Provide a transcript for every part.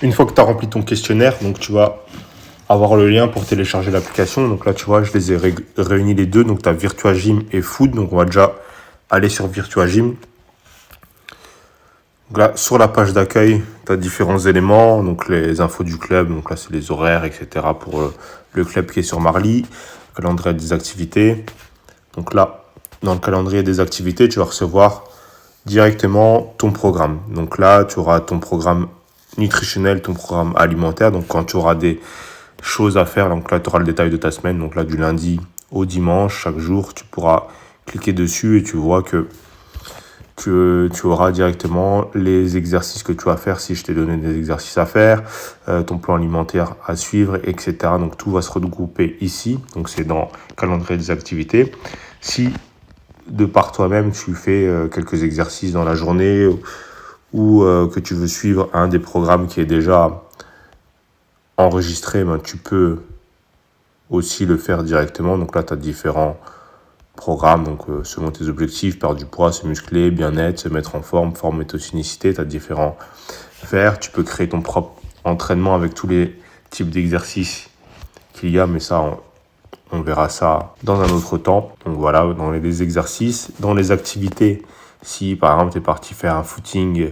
Une fois que tu as rempli ton questionnaire, donc tu vas avoir le lien pour télécharger l'application. Donc là, tu vois, je les ai réunis les deux. Donc tu as Virtua Gym et Food. Donc on va déjà aller sur Virtua Gym. Donc là, sur la page d'accueil, tu as différents éléments. Donc les infos du club. Donc là, c'est les horaires, etc. pour le club qui est sur Marly. Calendrier des activités. Donc là, dans le calendrier des activités, tu vas recevoir directement ton programme. Donc là, tu auras ton programme nutritionnel, ton programme alimentaire. Donc quand tu auras des choses à faire, donc là, tu auras le détail de ta semaine. Donc là, du lundi au dimanche, chaque jour, tu pourras cliquer dessus et tu vois que tu auras directement les exercices que tu vas faire si je t'ai donné des exercices à faire, ton plan alimentaire à suivre, etc. Donc tout va se regrouper ici. Donc c'est dans calendrier des activités. Si de par toi-même tu fais quelques exercices dans la journée ou que tu veux suivre un des programmes qui est déjà enregistré, ben, tu peux aussi le faire directement. Donc là, tu as différents programmes, donc selon tes objectifs, perdre du poids, se muscler, bien-être, se mettre en forme, forme et tonicité, tu as différents faire. Tu peux créer ton propre entraînement avec tous les types d'exercices qu'il y a, mais ça, on verra ça dans un autre temps. Donc voilà, dans les exercices, dans les activités, si par exemple tu es parti faire un footing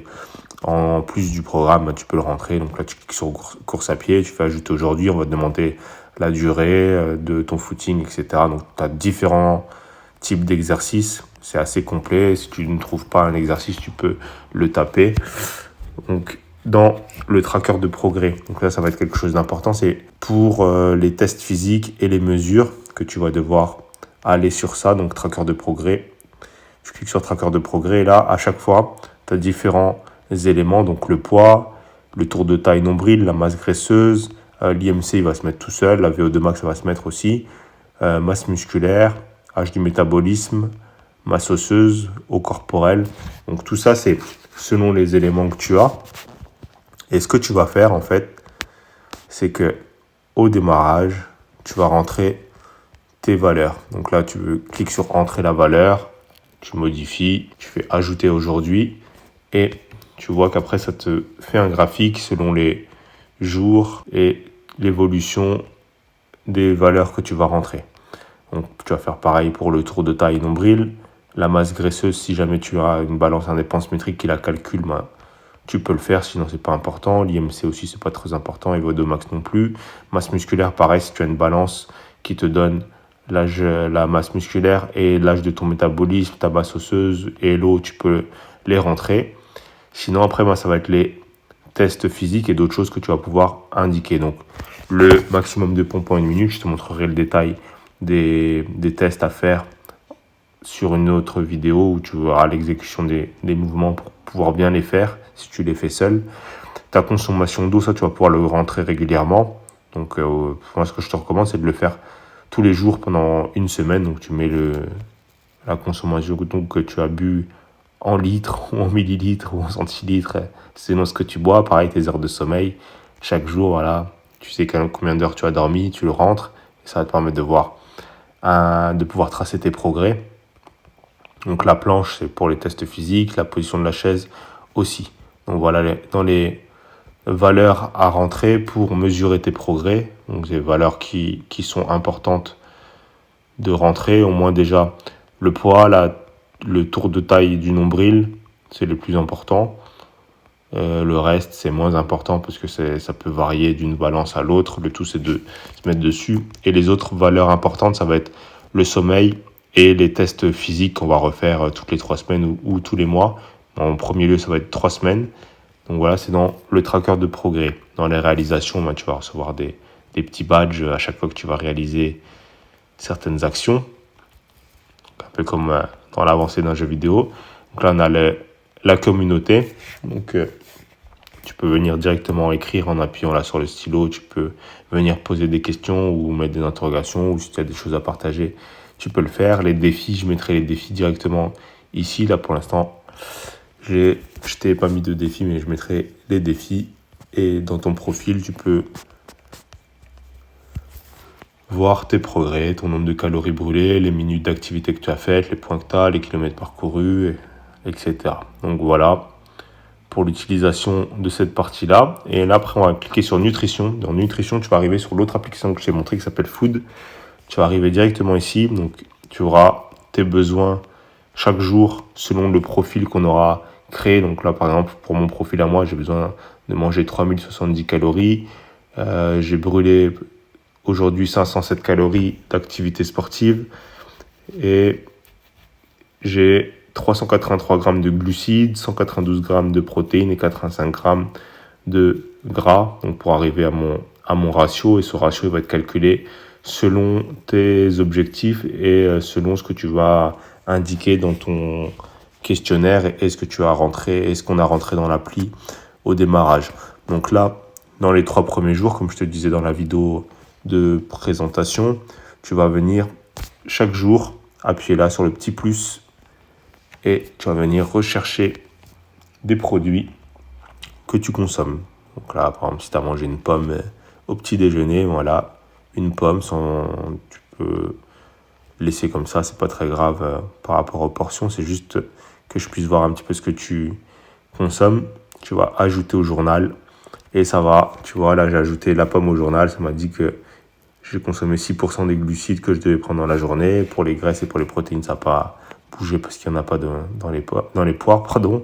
en plus du programme, tu peux le rentrer. Donc là, tu cliques sur course à pied, tu fais ajouter aujourd'hui, on va te demander la durée de ton footing, etc. Donc tu as différents types d'exercices. C'est assez complet. Si tu ne trouves pas un exercice, tu peux le taper. Donc dans le tracker de progrès. Donc là, ça va être quelque chose d'important. C'est pour les tests physiques et les mesures que tu vas devoir aller sur ça. Donc tracker de progrès. Tu cliques sur tracker de progrès et là, à chaque fois, tu as différents éléments. Donc le poids, le tour de taille nombril, la masse graisseuse, l'IMC il va se mettre tout seul, la VO2 max ça va se mettre aussi, masse musculaire, âge du métabolisme, masse osseuse, eau corporelle. Donc tout ça, c'est selon les éléments que tu as. Et ce que tu vas faire, en fait, c'est que au démarrage, tu vas rentrer tes valeurs. Donc là, cliques sur entrer la valeur, tu modifies, tu fais ajouter aujourd'hui et tu vois qu'après, ça te fait un graphique selon les jours et l'évolution des valeurs que tu vas rentrer. Donc, tu vas faire pareil pour le tour de taille nombril. La masse graisseuse, si jamais tu as une balance indépendance métrique qui la calcule, ben, tu peux le faire, sinon c'est pas important. L'IMC aussi, c'est pas très important. Et VO2 max non plus. Masse musculaire, pareil, si tu as une balance qui te donne l'âge, la masse musculaire et l'âge de ton métabolisme, ta masse osseuse et l'eau, tu peux les rentrer. Sinon, après, ben, ça va être les tests physiques et d'autres choses que tu vas pouvoir indiquer. Donc, le maximum de pompes en une minute, je te montrerai le détail des tests à faire sur une autre vidéo où tu verras l'exécution des mouvements pour pouvoir bien les faire si tu les fais seul. Ta consommation d'eau, ça tu vas pouvoir le rentrer régulièrement. Donc moi ce que je te recommande c'est de le faire tous les jours pendant une semaine. Donc tu mets la consommation que tu as bu en litres ou en millilitres ou en centilitres selon ce que tu bois. Pareil tes heures de sommeil. Chaque jour, voilà, tu sais combien d'heures tu as dormi, tu le rentres. Et ça va te permettre de voir, de pouvoir tracer tes progrès. Donc la planche, c'est pour les tests physiques, la position de la chaise aussi. Donc voilà, dans les valeurs à rentrer pour mesurer tes progrès, donc des valeurs qui sont importantes de rentrer, au moins déjà le poids, le tour de taille du nombril, c'est le plus important. Le reste, c'est moins important parce que ça peut varier d'une balance à l'autre. Le tout, c'est de se mettre dessus. Et les autres valeurs importantes, ça va être le sommeil et les tests physiques qu'on va refaire toutes les 3 semaines ou tous les mois. En premier lieu, ça va être 3 semaines. Donc voilà, c'est dans le tracker de progrès. Dans les réalisations, tu vas recevoir des petits badges à chaque fois que tu vas réaliser certaines actions. Un peu comme dans l'avancée d'un jeu vidéo. Donc là, on a la communauté. Donc tu peux venir directement écrire en appuyant là sur le stylo. Tu peux venir poser des questions ou mettre des interrogations ou si tu as des choses à partager, tu peux le faire. Les défis, je mettrai les défis directement ici. Là, pour l'instant, je t'ai pas mis de défis, mais je mettrai les défis. Et dans ton profil, tu peux voir tes progrès, ton nombre de calories brûlées, les minutes d'activité que tu as faites, les points que tu as, les kilomètres parcourus, etc. Donc voilà pour l'utilisation de cette partie-là. Et là, après, on va cliquer sur Nutrition. Dans Nutrition, tu vas arriver sur l'autre application que je t'ai montré qui s'appelle Food. Tu vas arriver directement ici. Donc, tu auras tes besoins chaque jour selon le profil qu'on aura créé. Donc là, par exemple, pour mon profil à moi, j'ai besoin de manger 3070 calories. J'ai brûlé aujourd'hui 507 calories d'activité sportive. Et j'ai 383 grammes de glucides, 192 grammes de protéines et 85 grammes de gras. Donc pour arriver à mon ratio, et ce ratio il va être calculé selon tes objectifs et selon ce que tu vas indiquer dans ton questionnaire et ce que tu as rentré et ce qu'on a rentré dans l'appli au démarrage. Donc là, dans les 3 premiers jours, comme je te disais dans la vidéo de présentation, tu vas venir chaque jour appuyer là sur le petit plus et tu vas venir rechercher des produits que tu consommes. Donc là, par exemple, si tu as mangé une pomme au petit déjeuner, voilà, une pomme, tu peux laisser comme ça, c'est pas très grave par rapport aux portions, c'est juste que je puisse voir un petit peu ce que tu consommes. Tu vas ajouter au journal et ça va, tu vois, là j'ai ajouté la pomme au journal, ça m'a dit que j'ai consommé 6% des glucides que je devais prendre dans la journée. Pour les graisses et pour les protéines, ça n'a pas bougé parce qu'il n'y en a pas dans les poires. Pardon.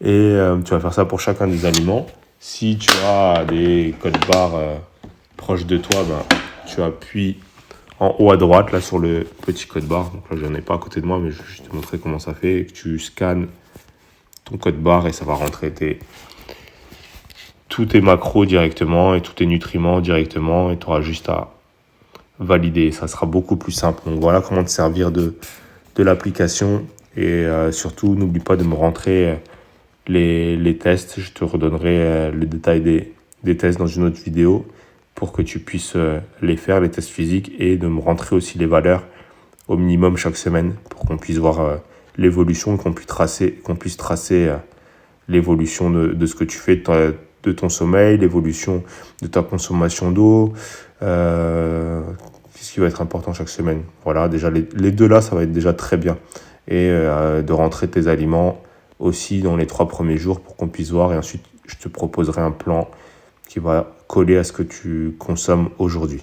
Et tu vas faire ça pour chacun des aliments. Si tu as des codes barres proches de toi, tu appuies en haut à droite là, sur le petit code barre. Donc là, je n'en ai pas à côté de moi, mais je vais juste te montrer comment ça fait. Et que tu scannes ton code barre et ça va rentrer tous tes macros directement et tous tes nutriments directement et tu auras juste à valider. Ça sera beaucoup plus simple. Donc voilà comment te servir de l'application et surtout n'oublie pas de me rentrer les tests. Je te redonnerai le détail des tests dans une autre vidéo pour que tu puisses les faire, les tests physiques, et de me rentrer aussi les valeurs au minimum chaque semaine pour qu'on puisse voir l'évolution et qu'on puisse tracer l'évolution de ce que tu fais, de ton sommeil, l'évolution de ta consommation d'eau, ce qui va être important chaque semaine. Voilà, déjà les deux là, ça va être déjà très bien. Et de rentrer tes aliments aussi dans les 3 premiers jours pour qu'on puisse voir. Et ensuite, je te proposerai un plan qui va coller à ce que tu consommes aujourd'hui.